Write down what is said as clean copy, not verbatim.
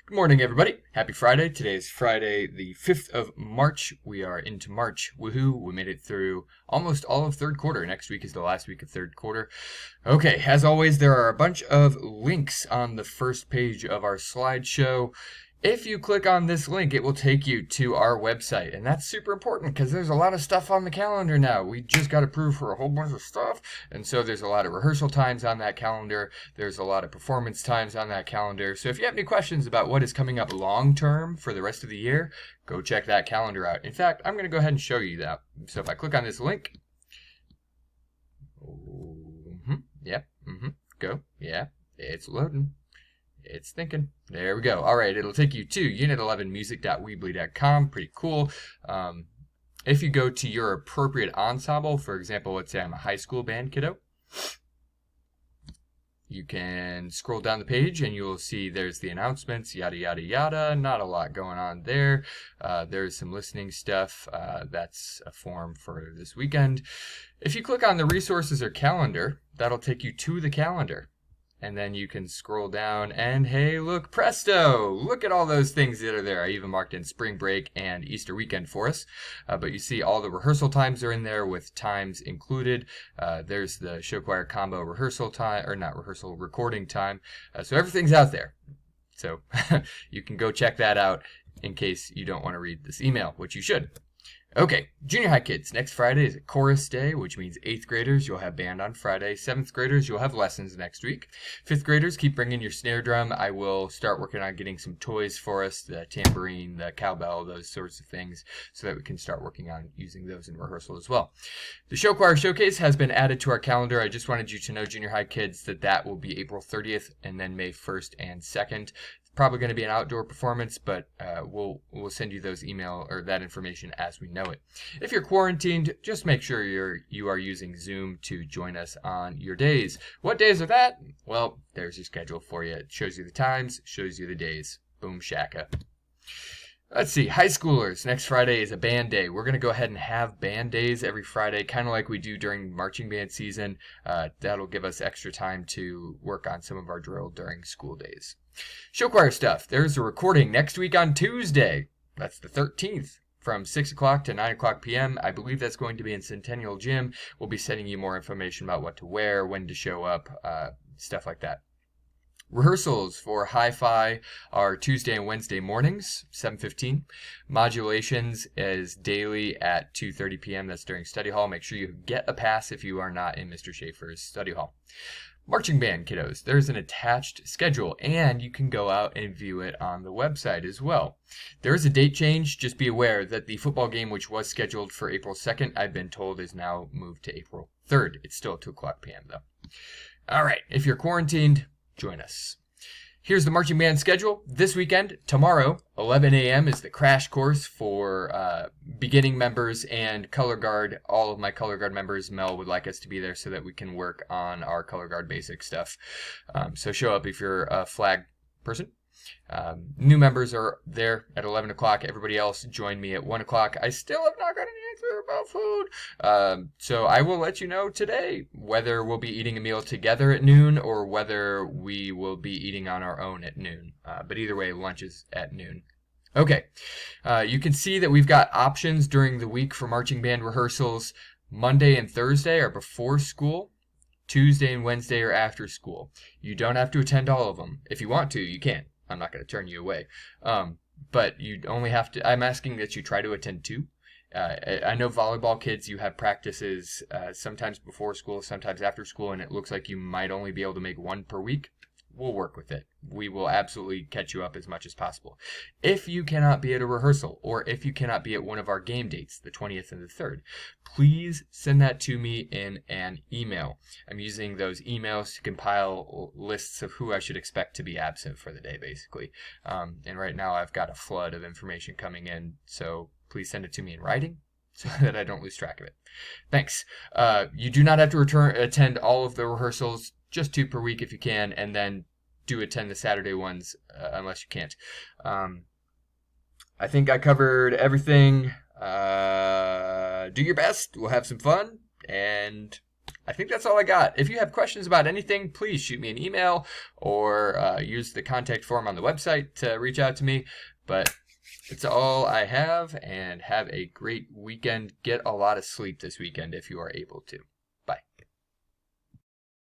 Good morning, everybody. Happy Friday. Today is Friday, the 5th of March. We are into March. Woohoo. We made it through almost all of third quarter. Next week is the last week of third quarter. Okay, as always, there are a bunch of links on the first page of our slideshow. If you click on this link, it will take you to our website, and that's super important because there's a lot of stuff on the calendar now. We just got approved for a whole bunch of stuff, and so there's a lot of rehearsal times on that calendar. There's a lot of performance times on that calendar. So if you have any questions about what is coming up long term for the rest of the year, go check that calendar out. In fact, I'm going to go ahead and show you that. So if I click on this link, go, it's loading. It's thinking. There we go. All right, it'll take you to unit11music.weebly.com. Pretty cool. If you go to your appropriate ensemble, for example, let's say I'm a high school band kiddo, you can scroll down the page and you'll see there's the announcements, yada, yada, yada. Not a lot going on there. There's some listening stuff. That's a form for this weekend. If you click on the resources or calendar, that'll take you to the calendar. And then you can scroll down and hey, look, presto! Look at all those things that are there. I even marked in spring break and Easter weekend for us. But you see all the rehearsal times are in there with times included. There's the show choir combo rehearsal time, or not rehearsal, recording time. So everything's out there. So you can go check that out in case you don't want to read this email, which you should. Okay, junior high kids, next Friday is a chorus day, which means 8th graders, you'll have band on Friday. 7th graders, you'll have lessons next week. 5th graders, keep bringing your snare drum. I will start working on getting some toys for us, the tambourine, the cowbell, those sorts of things, so that we can start working on using those in rehearsal as well. The show choir showcase has been added to our calendar. I just wanted you to know, junior high kids, that will be April 30th and then May 1st and 2nd. Probably going to be an outdoor performance, but we'll send you those email or that information as we know it. If you're quarantined, just make sure you are using Zoom to join us on your days. What days are that? Well, there's your schedule for you. It shows you the times, shows you the days. Boom shaka. Let's see, high schoolers, next Friday is a band day. We're going to go ahead and have band days every Friday, kind of like we do during marching band season. That'll give us extra time to work on some of our drill during school days. Show choir stuff. There's a recording next week on Tuesday. That's the 13th. From 6 o'clock to 9 o'clock p.m. I believe that's going to be in Centennial Gym. We'll be sending you more information about what to wear, when to show up, stuff like that. Rehearsals for Hi-Fi are Tuesday and Wednesday mornings, 7:15. Modulations is daily at 2:30 p.m. That's during study hall. Make sure you get a pass if you are not in Mr. Schaefer's study hall. Marching band kiddos, there's an attached schedule, and you can go out and view it on the website as well. There is a date change. Just be aware that the football game, which was scheduled for April 2nd, I've been told is now moved to April 3rd. It's still 2 o'clock p.m. though. All right, if you're quarantined, join us. Here's the marching band schedule. This weekend, tomorrow, 11 a.m. is the crash course for beginning members and color guard. All of my color guard members, Mel would like us to be there so that we can work on our color guard basic stuff. So show up if you're a flag person. New members are there at 11 o'clock. Everybody else join me at 1 o'clock. I still have not got an answer about food. So I will let you know today whether we'll be eating a meal together at noon or whether we will be eating on our own at noon. But either way, lunch is at noon. Okay. You can see that we've got options during the week for marching band rehearsals. Monday and Thursday are before school. Tuesday and Wednesday are after school. You don't have to attend all of them. If you want to, you can. I'm not going to turn you away. But you only have to, I'm asking that you try to attend 2. I know volleyball kids, you have practices sometimes before school, sometimes after school, and it looks like you might only be able to make 1 per week. We'll work with it. We will absolutely catch you up as much as possible. If you cannot be at a rehearsal, or if you cannot be at one of our game dates, the 20th and the 3rd, please send that to me in an email. I'm using those emails to compile lists of who I should expect to be absent for the day, basically. And right now I've got a flood of information coming in, so please send it to me in writing so that I don't lose track of it. Thanks. You do not have to attend all of the rehearsals, just 2 per week if you can, and then do attend the Saturday ones unless you can't. I think I covered everything. Do your best. We'll have some fun, and I think that's all I got. If you have questions about anything, please shoot me an email or use the contact form on the website to reach out to me. But it's all I have, and have a great weekend. Get a lot of sleep this weekend if you are able to.